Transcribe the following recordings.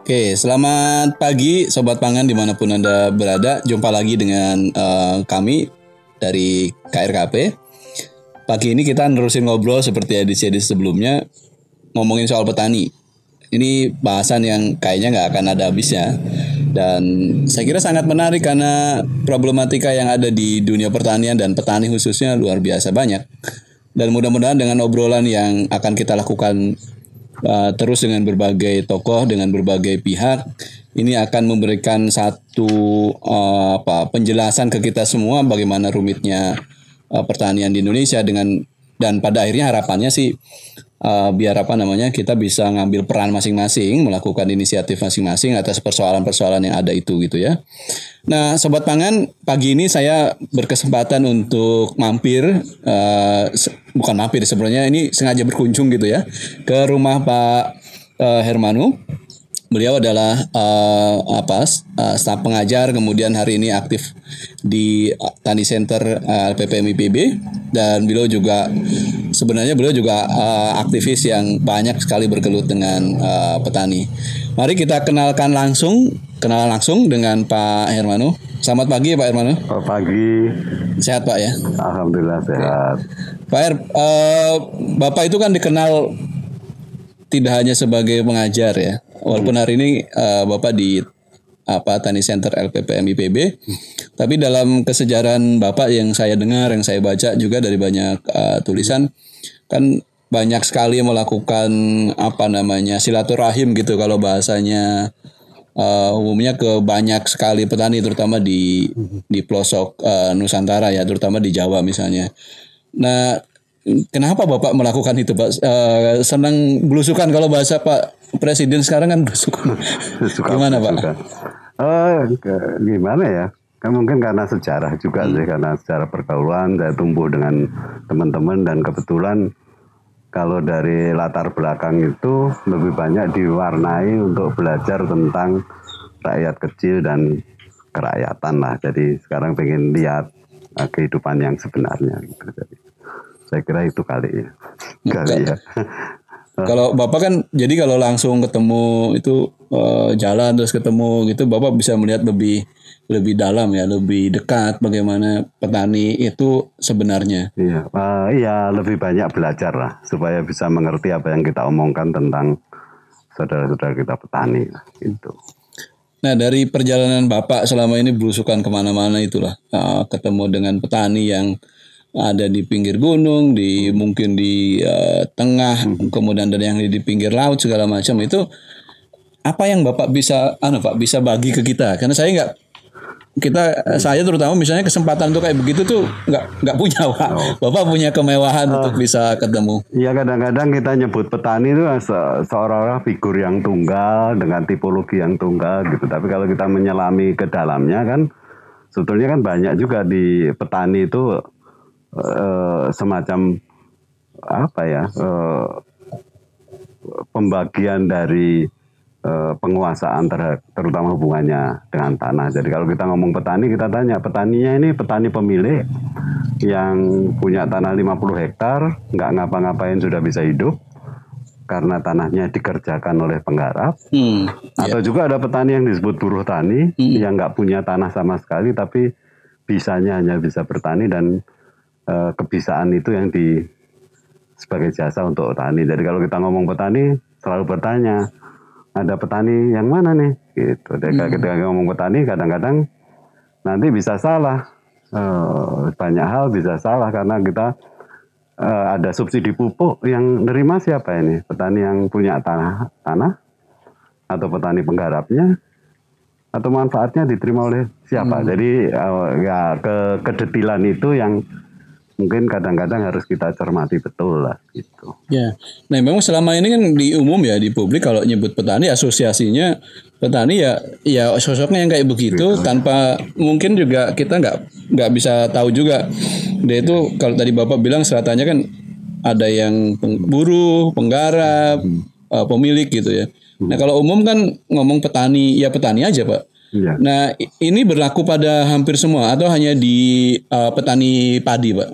Oke, selamat pagi Sobat Pangan dimanapun Anda berada. Jumpa lagi dengan kami dari KRKP. Pagi ini kita nerusin ngobrol seperti edisi-edisi sebelumnya, ngomongin soal petani. Ini bahasan yang kayaknya nggak akan ada habisnya. Dan saya kira sangat menarik karena problematika yang ada di dunia pertanian dan petani khususnya luar biasa banyak. Dan mudah-mudahan dengan obrolan yang akan kita lakukan terus dengan berbagai tokoh, dengan berbagai pihak, ini akan memberikan satu penjelasan ke kita semua bagaimana rumitnya pertanian di Indonesia dan pada akhirnya harapannya sih biar kita bisa ngambil peran masing-masing, melakukan inisiatif masing-masing atas persoalan-persoalan yang ada itu gitu ya. Nah, Sobat Pangan, pagi ini saya berkesempatan untuk bukan mampir sebenarnya, ini sengaja berkunjung gitu ya, ke rumah Pak Hermanu. Beliau adalah staf pengajar, kemudian hari ini aktif di Tani Center LPPM IPB, dan beliau juga aktivis yang banyak sekali bergelut dengan petani. Mari kita kenalan langsung dengan Pak Hermanu. Selamat pagi Pak Hermanu. Pagi. Sehat Pak ya? Alhamdulillah sehat. Pak Bapak itu kan dikenal tidak hanya sebagai pengajar ya. Walaupun hari ini Bapak di Tani Center LPPM IPB, tapi dalam kesejarahan Bapak yang saya dengar, yang saya baca juga dari banyak tulisan, kan banyak sekali melakukan silaturahim gitu kalau bahasanya umumnya ke banyak sekali petani, terutama di pelosok Nusantara ya, terutama di Jawa misalnya. Nah, kenapa Bapak melakukan itu Pak? Senang belusukan kalau bahasa Pak Presiden sekarang kan belusukan. Gimana Pak? Gimana ya? Kan mungkin karena sejarah juga sih, karena sejarah pergaulan saya tumbuh dengan teman-teman, dan kebetulan kalau dari latar belakang itu lebih banyak diwarnai untuk belajar tentang rakyat kecil dan kerakyatan lah. Jadi sekarang pengen lihat kehidupan yang sebenarnya gitu. Jadi saya kira itu kali ya. Kalau Bapak kan, jadi kalau langsung ketemu itu jalan terus ketemu gitu, Bapak bisa melihat lebih dalam ya, lebih dekat bagaimana petani itu sebenarnya. Iya, lebih banyak belajar lah supaya bisa mengerti apa yang kita omongkan tentang saudara-saudara kita petani lah, gitu. Nah, dari perjalanan Bapak selama ini belusukan kemana-mana itulah, ketemu dengan petani yang ada di pinggir gunung, mungkin di tengah, kemudian ada yang di pinggir laut segala macam. Itu apa yang Bapak bisa bagi ke kita? Karena saya terutama misalnya kesempatan untuk kayak begitu tuh nggak punya Pak. Bapak punya kemewahan untuk bisa ketemu. Iya, kadang-kadang kita nyebut petani itu seolah-olah figur yang tunggal dengan tipologi yang tunggal gitu. Tapi kalau kita menyelami ke dalamnya kan sebetulnya kan banyak juga di petani itu semacam pembagian dari penguasaan terutama hubungannya dengan tanah. Jadi kalau kita ngomong petani, kita tanya petaninya ini petani pemilik yang punya tanah 50 hektar, nggak ngapa-ngapain sudah bisa hidup karena tanahnya dikerjakan oleh penggarap. Atau juga ada petani yang disebut buruh tani yang nggak punya tanah sama sekali, tapi hanya bisa bertani, dan kebisaan itu yang sebagai jasa untuk petani. Jadi kalau kita ngomong petani selalu bertanya, ada petani yang mana nih? Gitu. Jadi ketika ngomong petani kadang-kadang nanti bisa salah, banyak hal bisa salah karena kita ada subsidi pupuk yang nerima siapa ini? Petani yang punya tanah atau petani penggarapnya, atau manfaatnya diterima oleh siapa? Jadi kedetilan itu yang mungkin kadang-kadang harus kita cermati betul lah gitu. Ya, nah memang selama ini kan di umum ya, di publik kalau nyebut petani, asosiasinya petani ya sosoknya yang kayak begitu. Tanpa mungkin juga kita nggak bisa tahu juga dia itu, kalau tadi Bapak bilang stratanya kan ada yang buruh, penggarap, pemilik gitu ya. Nah kalau umum kan ngomong petani ya petani aja Pak. Ya. Nah, ini berlaku pada hampir semua atau hanya di petani padi, Pak?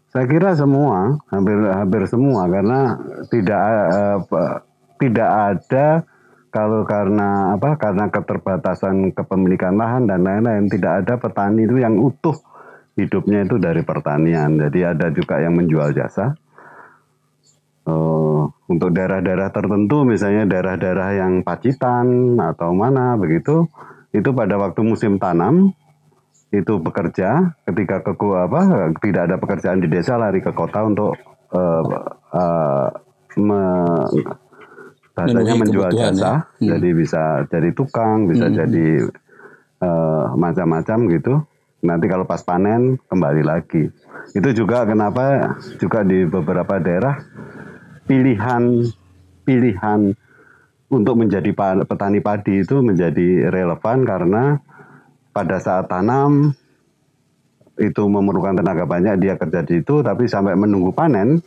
Saya kira semua, hampir semua, karena tidak ada kalau karena apa? Karena keterbatasan kepemilikan lahan dan lain-lain, tidak ada petani itu yang utuh hidupnya itu dari pertanian. Jadi ada juga yang menjual jasa. Untuk daerah-daerah tertentu, misalnya daerah-daerah yang Pacitan atau mana begitu, itu pada waktu musim tanam itu bekerja, ketika tidak ada pekerjaan di desa, lari ke kota untuk bahasanya menjual jasa. Ya. Jadi bisa jadi tukang, bisa jadi macam-macam gitu. Nanti kalau pas panen kembali lagi. Itu juga kenapa juga di beberapa daerah pilihan untuk menjadi petani padi itu menjadi relevan, karena pada saat tanam itu memerlukan tenaga banyak, dia kerja di itu, tapi sampai menunggu panen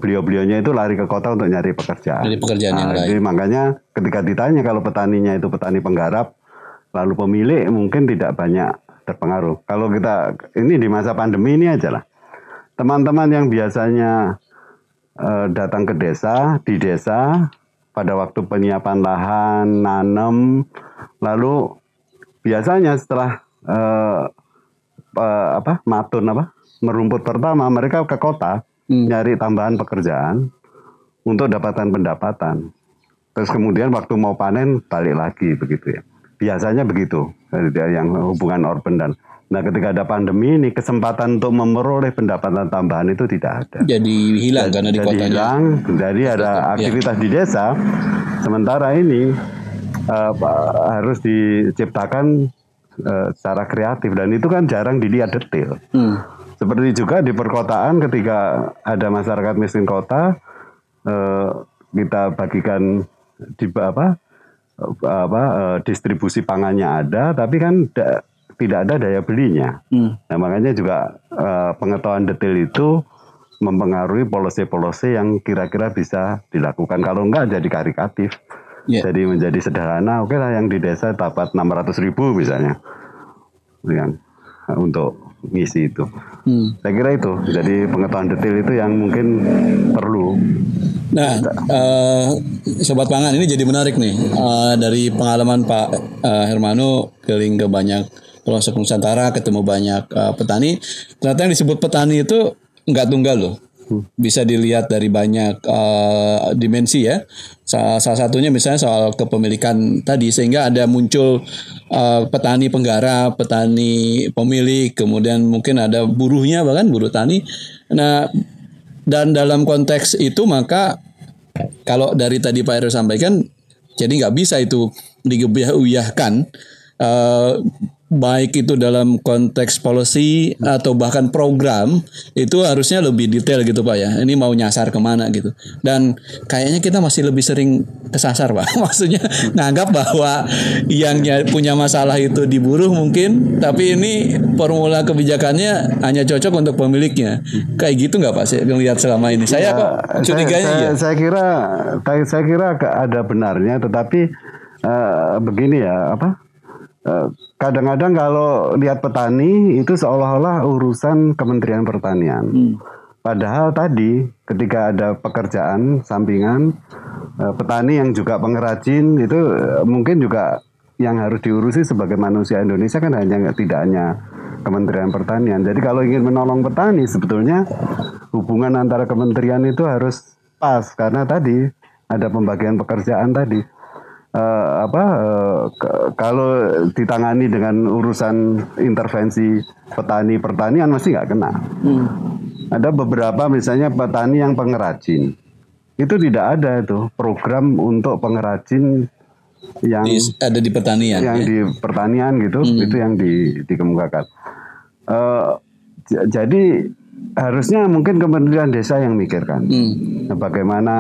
beliau-beliaunya itu lari ke kota untuk nyari pekerjaan. Jadi pekerjaan yang lain. Jadi makanya ketika ditanya kalau petaninya itu petani penggarap, lalu pemilik mungkin tidak banyak terpengaruh. Kalau kita ini di masa pandemi ini aja lah, teman-teman yang biasanya datang ke desa, di desa pada waktu penyiapan lahan, nanam, lalu biasanya setelah merumput pertama, mereka ke kota nyari tambahan pekerjaan untuk dapatkan pendapatan. Terus kemudian waktu mau panen balik lagi begitu ya. Biasanya begitu yang hubungan urban dan. Nah, ketika ada pandemi ini, kesempatan untuk memperoleh pendapatan tambahan itu tidak ada. Jadi hilang karena di kotanya. Hilang, jadi ada aktivitas di desa. Sementara ini harus diciptakan secara kreatif, dan itu kan jarang dilihat detail. Seperti juga di perkotaan, ketika ada masyarakat miskin kota, kita bagikan di distribusi pangannya ada, tapi kan tidak ada daya belinya. Nah, makanya juga pengetahuan detail itu mempengaruhi polisi-polisi yang kira-kira bisa dilakukan. Kalau enggak jadi karikatif. Jadi menjadi sederhana, oke lah yang di desa dapat 600.000 misalnya. Yang untuk ngisi itu. Saya kira itu. Jadi pengetahuan detail itu yang mungkin perlu. Nah, Sobat Pangan, ini jadi menarik nih. Dari pengalaman Pak Hermano keliling ke banyak pelosok Nusantara, ketemu banyak petani. Ternyata yang disebut petani itu nggak tunggal loh. Bisa dilihat dari banyak dimensi ya. Salah satunya misalnya soal kepemilikan tadi, sehingga ada muncul petani penggarap, petani pemilik, kemudian mungkin ada buruhnya, bahkan buruh tani. Nah, dan dalam konteks itu maka kalau dari tadi Pak Heru sampaikan, jadi nggak bisa itu digebiah-uyahkan, baik itu dalam konteks policy atau bahkan program, itu harusnya lebih detail gitu Pak ya. Ini mau nyasar kemana gitu. Dan kayaknya kita masih lebih sering kesasar Pak. Maksudnya nganggap bahwa yang punya masalah itu di buruh mungkin, tapi ini formula kebijakannya hanya cocok untuk pemiliknya. Kayak gitu nggak Pak? Saya lihat selama ini. Saya kok curiganya saya kira ada benarnya, tetapi begini ya, kadang-kadang kalau lihat petani itu seolah-olah urusan Kementerian Pertanian. Padahal tadi ketika ada pekerjaan sampingan, petani yang juga pengrajin itu mungkin juga yang harus diurusi sebagai manusia Indonesia, kan tidak hanya Kementerian Pertanian. Jadi kalau ingin menolong petani, sebetulnya hubungan antara kementerian itu harus pas, karena tadi ada pembagian pekerjaan tadi. Kalau ditangani dengan urusan intervensi petani pertanian mesti nggak kena. Ada beberapa misalnya petani yang pengrajin, itu tidak ada itu program untuk pengrajin yang ada di pertanian, yang di pertanian gitu, itu yang dikemukakan. Jadi harusnya mungkin Kementerian Desa yang mikirkan bagaimana,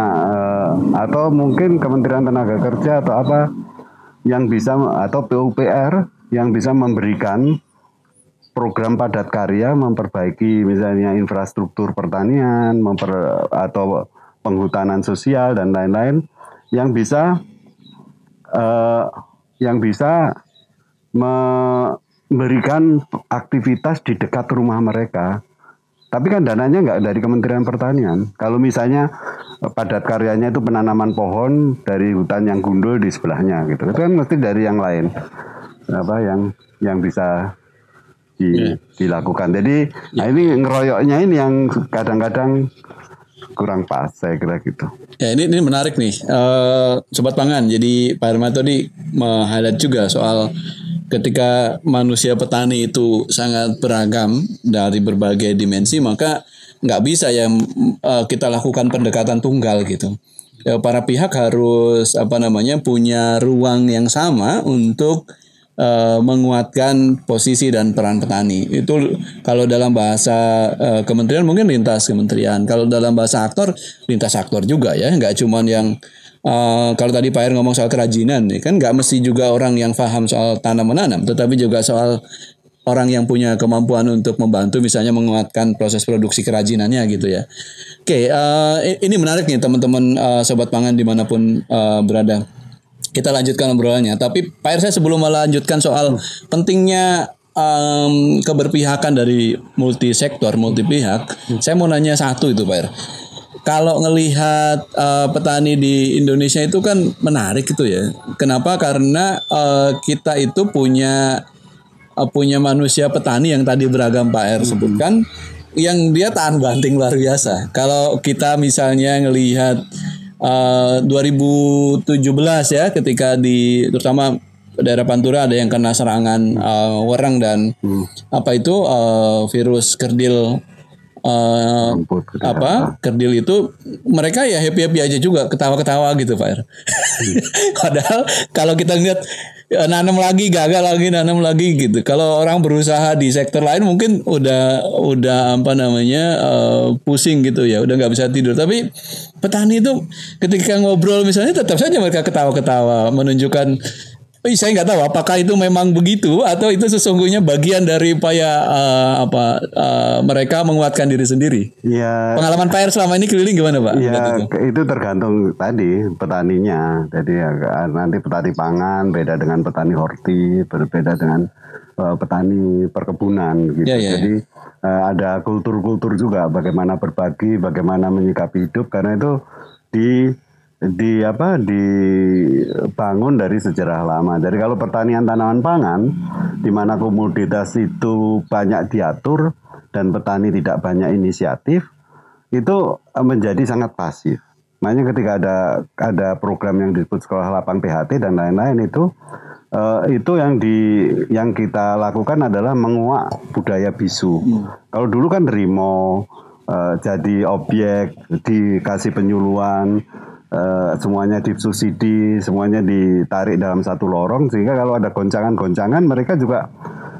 atau mungkin Kementerian Tenaga Kerja atau apa yang bisa, atau PUPR yang bisa memberikan program padat karya, memperbaiki misalnya infrastruktur pertanian, atau penghutanan sosial dan lain-lain, yang bisa memberikan aktivitas di dekat rumah mereka. Tapi kan dananya nggak dari Kementerian Pertanian. Kalau misalnya padat karyanya itu penanaman pohon dari hutan yang gundul di sebelahnya gitu. Itu kan mesti dari yang lain apa yang bisa dilakukan. Jadi nah ini ngeroyoknya ini yang kadang-kadang kurang pas, saya kira gitu. Ya ini menarik nih, Sobat Pangan. Jadi Pak Hermanto tadi highlight juga soal ketika manusia petani itu sangat beragam dari berbagai dimensi, maka nggak bisa ya kita lakukan pendekatan tunggal gitu. Para pihak harus punya ruang yang sama untuk menguatkan posisi dan peran petani. Itu kalau dalam bahasa kementerian mungkin lintas kementerian. Kalau dalam bahasa aktor lintas aktor juga ya. Nggak cuman yang kalau tadi Pak Er ngomong soal kerajinan, kan nggak mesti juga orang yang paham soal tanam menanam, tetapi juga soal orang yang punya kemampuan untuk membantu misalnya menguatkan proses produksi kerajinannya gitu ya. Oke, ini menarik nih teman-teman Sobat Pangan dimanapun berada. Kita lanjutkan obrolannya. Tapi Pak Er, saya sebelum melanjutkan soal pentingnya keberpihakan dari multisektor, multipihak, saya mau nanya satu itu Pak Er. Kalau ngelihat petani di Indonesia itu kan menarik gitu ya. Kenapa? Karena kita itu punya manusia petani yang tadi beragam Pak Er sebutkan, yang dia tahan banting luar biasa. Kalau kita misalnya ngelihat 2017 ya, ketika terutama daerah Pantura ada yang kena serangan wereng dan virus kerdil kerdil itu, mereka ya happy aja juga, ketawa-ketawa gitu Pak Er. Padahal kalau kita lihat nanam lagi gagal lagi, nanam lagi gitu. Kalau orang berusaha di sektor lain mungkin udah pusing gitu ya, udah nggak bisa tidur. Tapi petani itu ketika ngobrol misalnya tetap saja mereka ketawa-ketawa, menunjukkan saya nggak tahu apakah itu memang begitu atau itu sesungguhnya bagian dari upaya mereka menguatkan diri sendiri. Ya. Pengalaman Pak Er selama ini keliling gimana Pak? Ya itu tergantung tadi petaninya. Jadi nanti petani pangan beda dengan petani horti, berbeda dengan petani perkebunan gitu. Jadi ada kultur-kultur juga, bagaimana berbagi, bagaimana menyikapi hidup, karena itu dibangun dari sejarah lama. Jadi kalau pertanian tanaman pangan di mana komoditas itu banyak diatur dan petani tidak banyak inisiatif, itu menjadi sangat pasif. Makanya ketika ada program yang disebut sekolah lapang PHT dan lain-lain itu yang kita lakukan adalah menguak budaya bisu. Kalau dulu kan derimo, jadi objek, dikasih penyuluhan, semuanya disubsidi, semuanya ditarik dalam satu lorong, sehingga kalau ada goncangan-goncangan mereka juga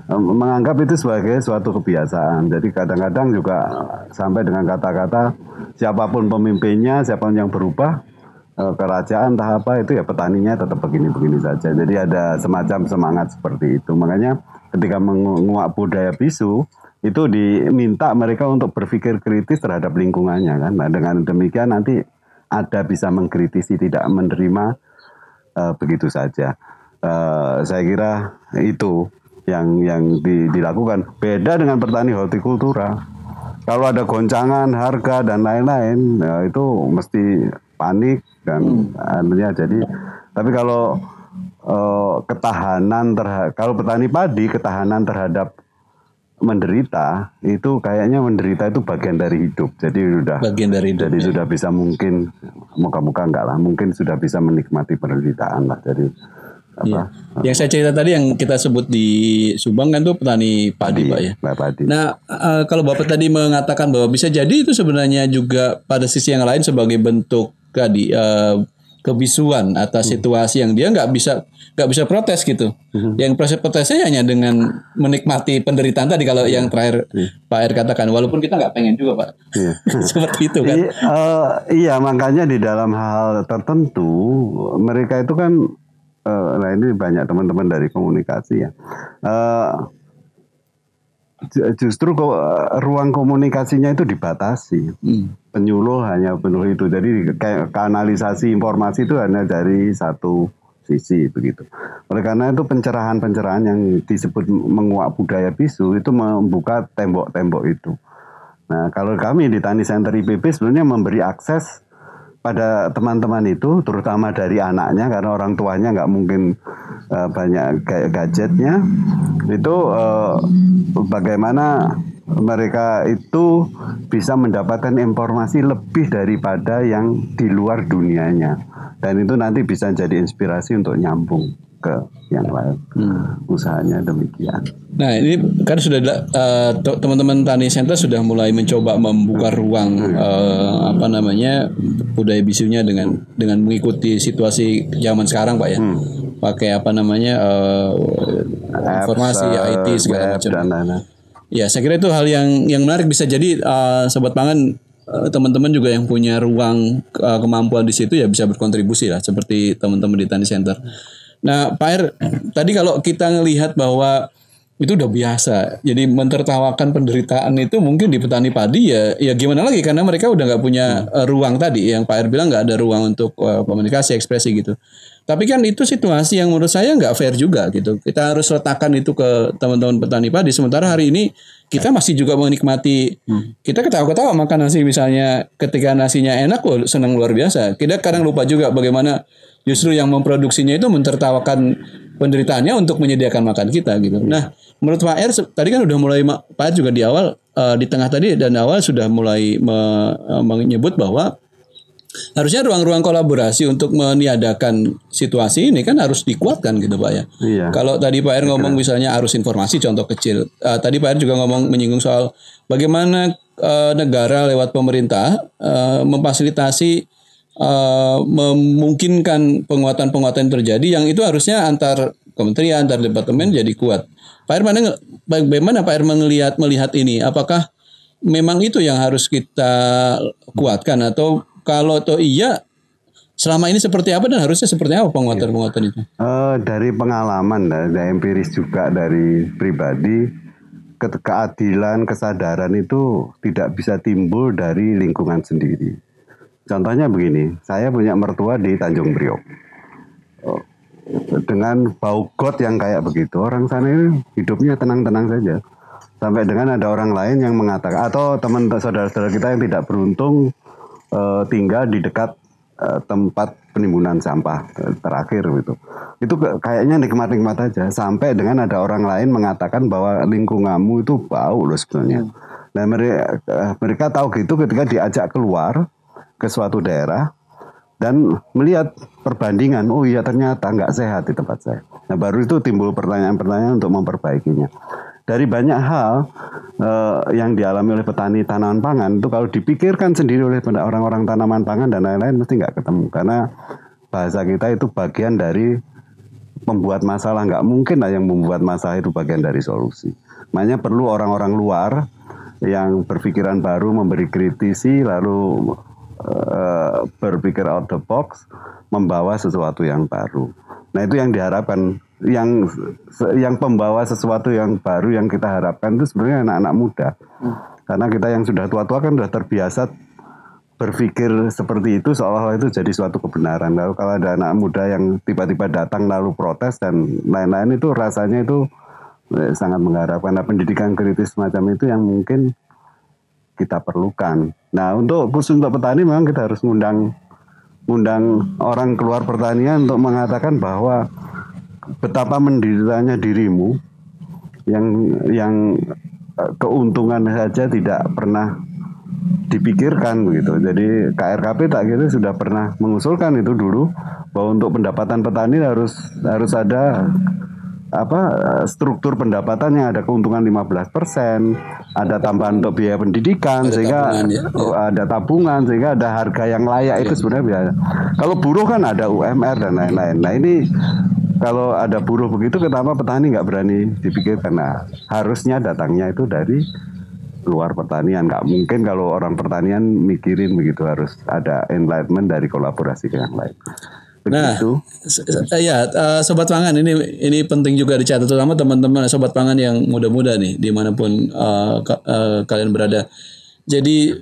menganggap itu sebagai suatu kebiasaan. Jadi kadang-kadang juga sampai dengan kata-kata siapapun pemimpinnya, siapapun yang berubah, kerajaan entah apa, itu ya petaninya tetap begini-begini saja. Jadi ada semacam semangat seperti itu. Makanya ketika menguak budaya bisu, itu diminta mereka untuk berpikir kritis terhadap lingkungannya kan. Nah, dengan demikian nanti ada bisa mengkritisi, tidak menerima begitu saja. Saya kira itu yang dilakukan. Beda dengan petani hortikultura. Kalau ada goncangan harga dan lain-lain, itu mesti panik dan anunya. Jadi, tapi kalau kalau petani padi, ketahanan terhadap menderita itu kayaknya menderita itu bagian dari hidup. Jadi sudah bisa, mungkin moga-moga enggak lah, mungkin sudah bisa menikmati penderitaan lah. Jadi yang saya cerita tadi yang kita sebut di Subang kan tuh petani padi Pak ya. Padi. Nah kalau Bapak tadi mengatakan bahwa bisa jadi itu sebenarnya juga pada sisi yang lain sebagai bentuk tadi kebisuan atas situasi yang dia nggak bisa protes gitu. Yang protesnya hanya dengan menikmati penderitaan tadi, kalau yang terakhir Pak Er katakan, walaupun kita nggak pengen juga Pak. Seperti itu kan. Iya, makanya di dalam hal tertentu mereka itu kan nah ini banyak teman-teman dari komunikasi ya. Justru ruang komunikasinya itu dibatasi. Penyuluh hanya penuh itu. Jadi kayak kanalisasi informasi itu hanya dari satu sisi begitu. Oleh karena itu pencerahan-pencerahan yang disebut menguak budaya bisu itu membuka tembok-tembok itu. Nah, kalau kami di Tani Center IPB sebenarnya memberi akses pada teman-teman itu, terutama dari anaknya, karena orang tuanya nggak mungkin banyak kayak gadgetnya, itu bagaimana mereka itu bisa mendapatkan informasi lebih daripada yang di luar dunianya, dan itu nanti bisa jadi inspirasi untuk nyambung ke yang lain. Usahanya demikian. Nah, ini kan sudah teman-teman Tani Center sudah mulai mencoba membuka ruang budaya bisunya dengan mengikuti situasi zaman sekarang, Pak ya. Pakai informasi IT segala macam. Ya, saya kira itu hal yang menarik, bisa jadi sobat pangan teman-teman juga yang punya ruang kemampuan di situ ya bisa berkontribusi lah seperti teman-teman di Tani Center. Nah, Pak Er, tadi kalau kita ngelihat bahwa itu udah biasa, jadi mentertawakan penderitaan itu mungkin di petani padi ya gimana lagi, karena mereka udah nggak punya ruang tadi yang Pak Er bilang, nggak ada ruang untuk komunikasi, ekspresi gitu. Tapi kan itu situasi yang menurut saya nggak fair juga gitu. Kita harus letakkan itu ke teman-teman petani padi. Sementara hari ini kita masih juga menikmati, kita ketawa-ketawa makan nasi misalnya, ketika nasinya enak, senang luar biasa. Kita kadang lupa juga bagaimana justru yang memproduksinya itu mentertawakan penderitaannya untuk menyediakan makan kita gitu. Nah, menurut Pak Er tadi kan udah mulai, Pak Er juga di awal, di tengah tadi dan awal sudah mulai menyebut bahwa harusnya ruang-ruang kolaborasi untuk meniadakan situasi ini kan harus dikuatkan gitu, Pak ya. Iya. Kalau tadi Pak Er ngomong misalnya arus informasi contoh kecil. Tadi Pak Er juga menyinggung soal bagaimana negara lewat pemerintah memfasilitasi memungkinkan penguatan-penguatan terjadi yang itu harusnya antar kementerian, antar departemen jadi kuat. Pak Er, bagaimana Pak Er melihat ini? Apakah memang itu yang harus kita kuatkan, atau kalau iya, selama ini seperti apa dan harusnya seperti apa penguatan-penguatan itu? Dari pengalaman, dari empiris juga, dari pribadi, keadilan, kesadaran itu tidak bisa timbul dari lingkungan sendiri. Contohnya begini, saya punya mertua di Tanjung Priok. Dengan bau got yang kayak begitu, orang sana ini hidupnya tenang-tenang saja. Sampai dengan ada orang lain yang mengatakan, atau teman saudara-saudara kita yang tidak beruntung tinggal di dekat tempat penimbunan sampah terakhir gitu. Itu kayaknya nikmat-nikmat aja. Sampai dengan ada orang lain mengatakan bahwa lingkunganmu itu bau loh sebenarnya. Nah mereka tahu gitu ketika diajak keluar ke suatu daerah dan melihat perbandingan, oh iya ternyata nggak sehat di tempat saya. Nah baru itu timbul pertanyaan-pertanyaan untuk memperbaikinya. Dari banyak hal yang dialami oleh petani tanaman pangan itu kalau dipikirkan sendiri oleh orang-orang tanaman pangan dan lain-lain mesti nggak ketemu, karena bahasa kita itu bagian dari membuat masalah, nggak mungkin lah yang membuat masalah itu bagian dari solusi. Makanya perlu orang-orang luar yang berpikiran baru, memberi kritisi, lalu berpikir out the box, membawa sesuatu yang baru. Nah itu yang diharapkan, yang pembawa sesuatu yang baru yang kita harapkan itu sebenarnya anak-anak muda. Karena kita yang sudah tua-tua kan sudah terbiasa berpikir seperti itu, seolah-olah itu jadi suatu kebenaran. Lalu kalau ada anak muda yang tiba-tiba datang lalu protes dan lain-lain, itu rasanya itu sangat mengharapkan. Nah, pendidikan kritis semacam itu yang mungkin kita perlukan. Nah, khusus untuk petani memang kita harus ngundang orang keluar pertanian untuk mengatakan bahwa betapa menderitanya dirimu yang keuntungan saja tidak pernah dipikirkan begitu. Jadi KRKP tak gitu sudah pernah mengusulkan itu dulu, bahwa untuk pendapatan petani harus ada struktur pendapatan yang ada keuntungan 15%, ada tambahan untuk biaya pendidikan, sehingga ada tabungan, sehingga ada harga yang layak. Itu sebenarnya biasa. Kalau buruh kan ada UMR dan lain-lain. Nah ini kalau ada buruh begitu, kenapa petani nggak berani dipikirkan? Nah harusnya datangnya itu dari luar pertanian. Nggak mungkin kalau orang pertanian mikirin begitu, harus ada enlightenment dari kolaborasi dengan yang lain. Begitu. Nah, sobat pangan ini penting juga dicatat, terutama teman-teman sobat pangan yang muda-muda nih dimanapun kalian berada. Jadi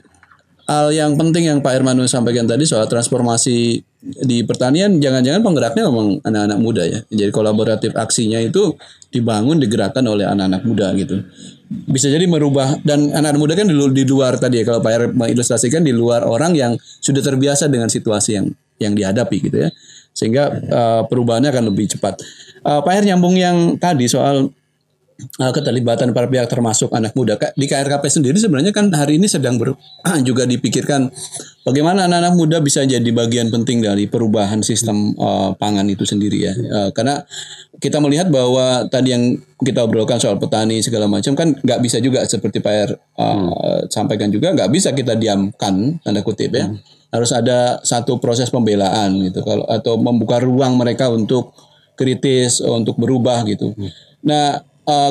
hal yang penting yang Pak Hermanu sampaikan tadi soal transformasi di pertanian, jangan-jangan penggeraknya memang anak-anak muda ya. Jadi kolaboratif aksinya itu dibangun, digerakkan oleh anak-anak muda gitu. Bisa jadi merubah, dan anak-anak muda kan di luar tadi ya, kalau Pak Her mengilustrasikan di luar orang yang sudah terbiasa dengan situasi yang dihadapi gitu ya. Sehingga perubahannya akan lebih cepat. Pak Her nyambung yang tadi soal keterlibatan para pihak termasuk anak muda. Di KRKP sendiri sebenarnya kan hari ini sedang juga dipikirkan bagaimana anak-anak muda bisa jadi bagian penting dari perubahan sistem pangan itu sendiri ya. Karena kita melihat bahwa tadi yang kita obrolkan soal petani segala macam kan nggak bisa juga seperti Pak R sampaikan juga, nggak bisa kita diamkan tanda kutip ya. Harus ada satu proses pembelaan gitu, kalau atau membuka ruang mereka untuk kritis, untuk berubah gitu. Nah,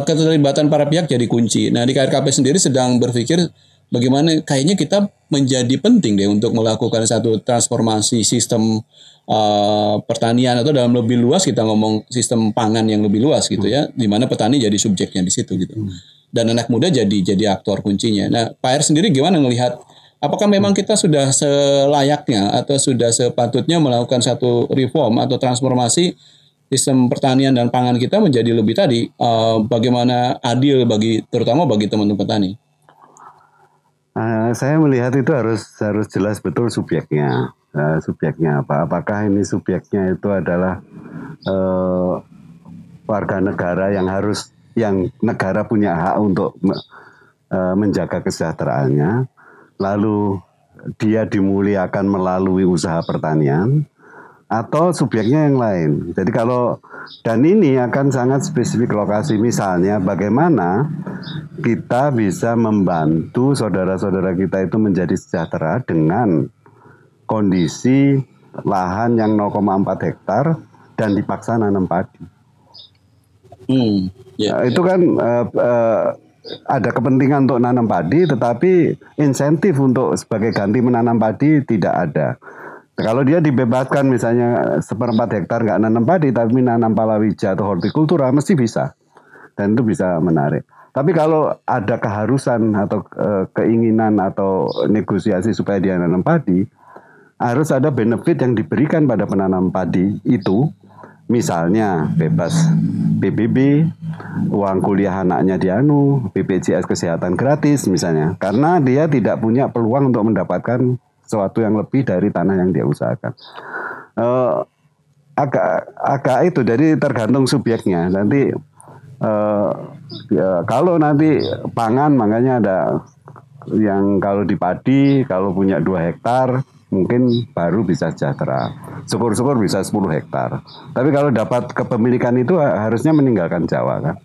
keterlibatan para pihak jadi kunci. Nah, di KRKP sendiri sedang berpikir bagaimana kayaknya kita menjadi penting deh untuk melakukan satu transformasi sistem pertanian, atau dalam lebih luas kita ngomong sistem pangan yang lebih luas gitu ya, di mana petani jadi subjeknya di situ gitu. Dan anak muda jadi aktor kuncinya. Nah, Pak R sendiri gimana melihat, apakah memang kita sudah selayaknya atau sudah sepatutnya melakukan satu reform atau transformasi sistem pertanian dan pangan kita menjadi lebih tadi bagaimana adil terutama bagi teman-teman petani? Saya melihat itu harus jelas betul subjeknya. Subjeknya apa? Apakah ini subjeknya itu adalah warga negara yang negara punya hak untuk menjaga kesejahteraannya, lalu dia dimuliakan melalui usaha pertanian, atau subjeknya yang lain. Jadi dan ini akan sangat spesifik lokasi, misalnya bagaimana kita bisa membantu saudara-saudara kita itu menjadi sejahtera dengan kondisi lahan yang 0,4 hektar dan dipaksa nanam padi. Itu kan ada kepentingan untuk nanam padi, tetapi insentif untuk sebagai ganti menanam padi tidak ada. Kalau dia dibebaskan misalnya 1/4 hektar nggak nanam padi tapi nanam palawija atau hortikultura, mesti bisa, dan itu bisa menarik. Tapi kalau ada keharusan atau keinginan atau negosiasi supaya dia nanam padi, harus ada benefit yang diberikan pada penanam padi itu, misalnya bebas PBB, uang kuliah anaknya BPJS kesehatan gratis misalnya, karena dia tidak punya peluang untuk mendapatkan sesuatu yang lebih dari tanah yang dia usahakan. Agak itu, jadi tergantung subjeknya. Nanti kalau nanti pangan, makanya ada yang kalau di padi, kalau punya 2 hektar mungkin baru bisa sejahtera. Syukur-syukur bisa 10 hektar. Tapi kalau dapat kepemilikan itu harusnya meninggalkan Jawa kan.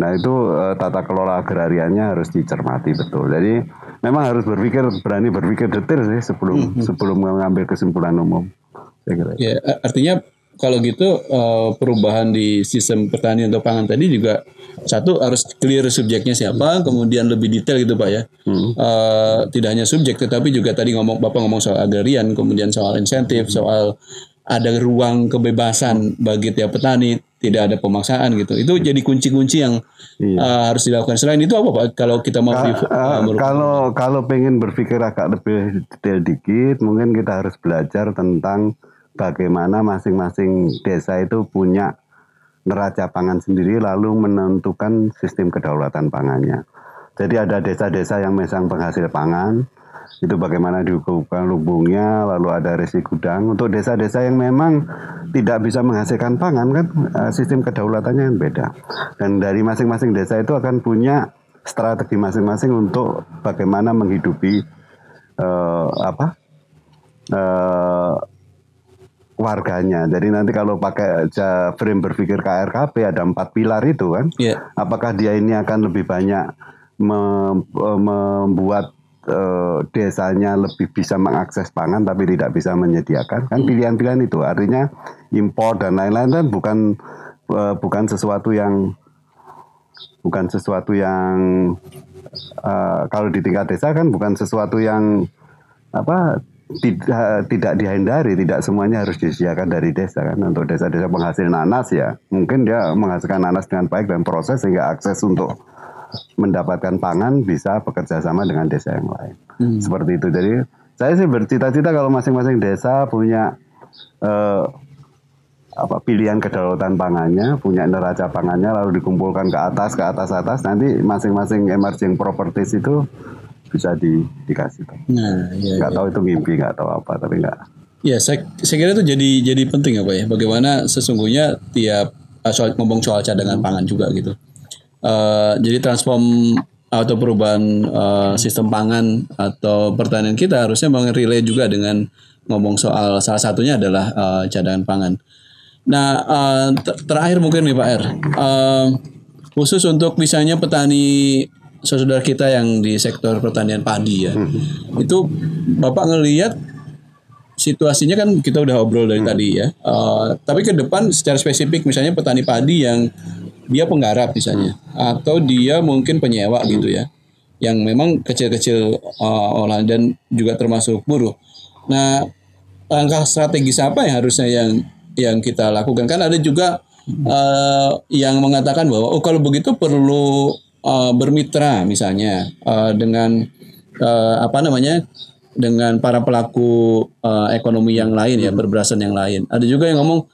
Nah itu tata kelola agrarianya harus dicermati betul. Jadi memang harus berani berpikir detail sih sebelum mengambil kesimpulan umum. Saya kira. Ya, artinya kalau gitu perubahan di sistem pertanian atau pangan tadi juga satu harus clear subjeknya siapa, kemudian lebih detail gitu Pak ya. Tidak hanya subjek tetapi juga tadi Bapak ngomong soal agrarian, kemudian soal insentif, soal ada ruang kebebasan bagi tiap petani, tidak ada pemaksaan gitu. Itu jadi kunci-kunci yang harus dilakukan. Selain itu apa Pak? Kalau kita mau kalau pengen berpikir agak lebih detail dikit, mungkin kita harus belajar tentang bagaimana masing-masing desa itu punya neraca pangan sendiri, lalu menentukan sistem kedaulatan pangannya. Jadi ada desa-desa yang mesang penghasil pangan, itu bagaimana diukur lumbungnya, lalu ada resi gudang. Untuk desa-desa yang memang tidak bisa menghasilkan pangan kan sistem kedaulatannya yang beda. Dan dari masing-masing desa itu akan punya strategi masing-masing untuk bagaimana menghidupi warganya. Jadi nanti kalau pakai frame berpikir KRKP ada 4 pilar itu kan. Apakah dia ini akan lebih banyak membuat desanya lebih bisa mengakses pangan tapi tidak bisa menyediakan, kan pilihan-pilihan itu artinya impor dan lain-lain kan bukan sesuatu yang kalau di tingkat desa kan bukan sesuatu yang tidak dihindari, tidak semuanya harus disediakan dari desa kan. Untuk desa-desa penghasil nanas ya mungkin dia menghasilkan nanas dengan baik dan proses sehingga akses untuk mendapatkan pangan bisa bekerja sama dengan desa yang lain. Seperti itu. Jadi saya sih bercita-cita kalau masing-masing desa punya pilihan kedaulatan pangannya, punya neraca pangannya, lalu dikumpulkan ke atas, nanti masing-masing emerging properties itu bisa dikasih. Nah, nggak tahu itu mimpi, nggak tahu apa, tapi nggak. Ya, saya kira itu jadi penting apa ya? Bagaimana sesungguhnya tiap ngomong soal cadangan pangan juga gitu. Jadi transform atau perubahan sistem pangan atau pertanian kita harusnya relate juga dengan ngomong soal salah satunya adalah cadangan pangan. Nah, terakhir mungkin nih Pak R, khusus untuk misalnya petani saudara kita yang di sektor pertanian padi ya, itu Bapak ngelihat situasinya kan kita udah obrol dari tadi ya, tapi ke depan secara spesifik misalnya petani padi yang dia penggarap misalnya, atau dia mungkin penyewa gitu ya, yang memang kecil-kecil olahan dan juga termasuk buruh. Nah, langkah strategis apa yang harusnya yang kita lakukan? Kan ada juga yang mengatakan bahwa kalau begitu perlu bermitra misalnya dengan dengan para pelaku ekonomi yang lain ya, berberasan yang lain. Ada juga yang ngomong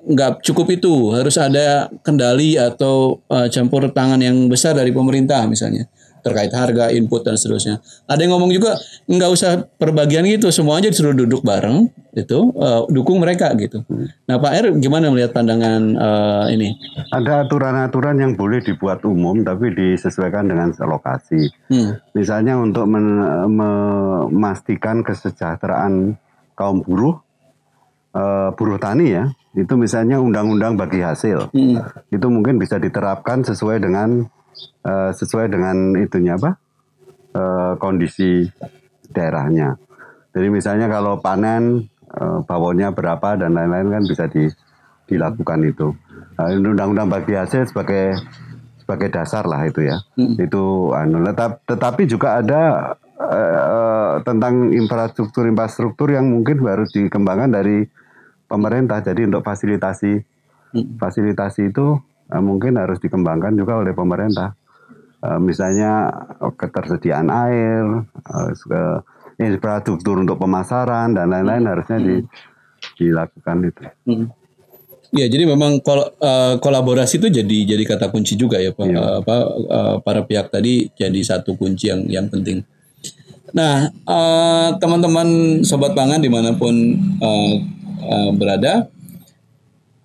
nggak cukup itu, harus ada kendali atau campur tangan yang besar dari pemerintah misalnya terkait harga, input dan seterusnya. Ada yang ngomong juga nggak usah perbagian gitu, semuanya disuruh duduk bareng itu, dukung mereka gitu. Nah Pak R gimana melihat pandangan ini? Ada aturan-aturan yang boleh dibuat umum tapi disesuaikan dengan lokasi. Misalnya untuk memastikan kesejahteraan kaum buruh tani ya, itu misalnya undang-undang bagi hasil. Itu mungkin bisa diterapkan sesuai dengan itunya kondisi daerahnya. Jadi misalnya kalau panen bawonnya berapa dan lain-lain kan bisa dilakukan itu. Undang-undang bagi hasil sebagai dasar lah itu ya. Itu tetapi juga ada tentang infrastruktur yang mungkin harus dikembangkan dari pemerintah. Jadi untuk fasilitasi itu mungkin harus dikembangkan juga oleh pemerintah. Misalnya ketersediaan air, infrastruktur untuk pemasaran dan lain-lain harusnya dilakukan itu. Ya, jadi memang kolaborasi itu jadi kata kunci juga ya Pak. Iya. Para pihak tadi jadi satu kunci yang penting. Nah, teman-teman sobat pangan dimanapun berada,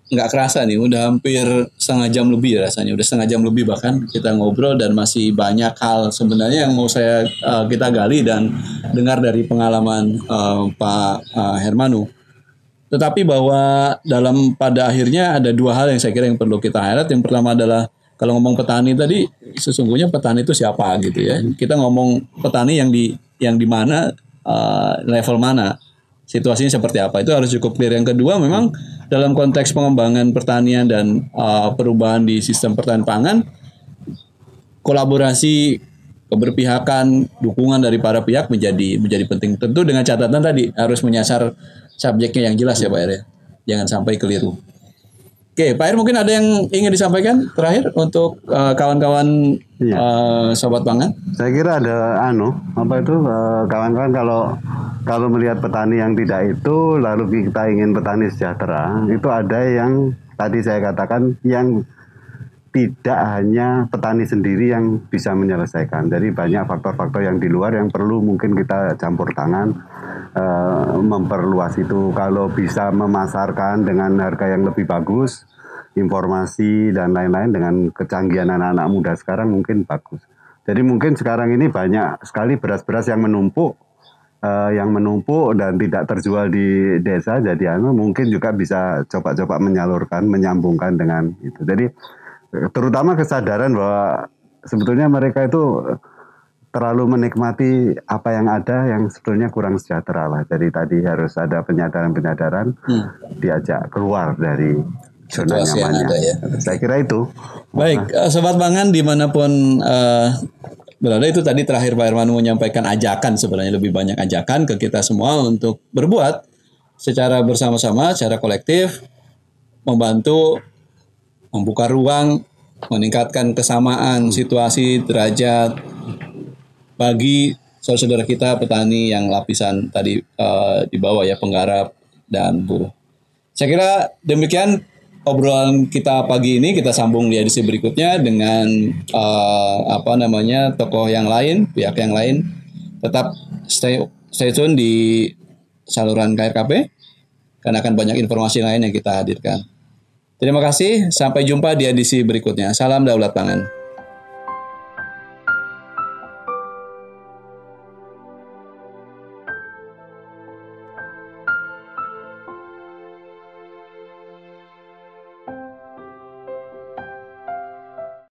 nggak kerasa nih, udah hampir setengah jam lebih ya rasanya, udah setengah jam lebih bahkan kita ngobrol dan masih banyak hal sebenarnya yang mau kita gali dan dengar dari pengalaman Pak Hermanu. Tetapi bahwa pada akhirnya ada dua hal yang saya kira yang perlu kita highlight. Yang pertama adalah kalau ngomong petani tadi, sesungguhnya petani itu siapa gitu ya. Kita ngomong petani yang di mana, level mana, situasinya seperti apa, itu harus cukup clear. Yang kedua memang dalam konteks pengembangan pertanian dan perubahan di sistem pertanian pangan, kolaborasi, keberpihakan, dukungan dari para pihak menjadi penting. Tentu dengan catatan tadi harus menyasar subjeknya yang jelas ya Pak R. Jangan sampai keliru. Oke, Pak R mungkin ada yang ingin disampaikan terakhir untuk kawan-kawan sobat pangan? Saya kira ada kawan-kawan kalau melihat petani yang tidak itu, lalu kita ingin petani sejahtera, itu ada yang tadi saya katakan yang tidak hanya petani sendiri yang bisa menyelesaikan. Jadi banyak faktor-faktor yang di luar yang perlu mungkin kita campur tangan, memperluas itu. Kalau bisa memasarkan dengan harga yang lebih bagus, informasi dan lain-lain dengan kecanggihan anak-anak muda sekarang mungkin bagus. Jadi mungkin sekarang ini banyak sekali beras-beras yang menumpuk dan tidak terjual di desa. Jadi mungkin juga bisa coba-coba menyambungkan dengan itu. Jadi terutama kesadaran bahwa sebetulnya mereka itu terlalu menikmati apa yang ada yang sebetulnya kurang sejahtera lah. Jadi tadi harus ada penyadaran diajak keluar dari zona nyamannya. Ya. Saya kira itu. Baik, sobat pangan dimanapun berada, itu tadi terakhir Pak Hermanu menyampaikan ajakan, sebenarnya lebih banyak ajakan ke kita semua untuk berbuat secara bersama-sama, secara kolektif, membantu membuka ruang meningkatkan kesamaan situasi derajat bagi saudara-saudara kita petani yang lapisan tadi di bawah ya, penggarap dan buruh. Saya kira demikian obrolan kita pagi ini. Kita sambung di edisi berikutnya dengan tokoh yang lain, pihak yang lain. Tetap stay tune di saluran KRKP karena akan banyak informasi lain yang kita hadirkan. Terima kasih, sampai jumpa di edisi berikutnya. Salam Daulat Pangan.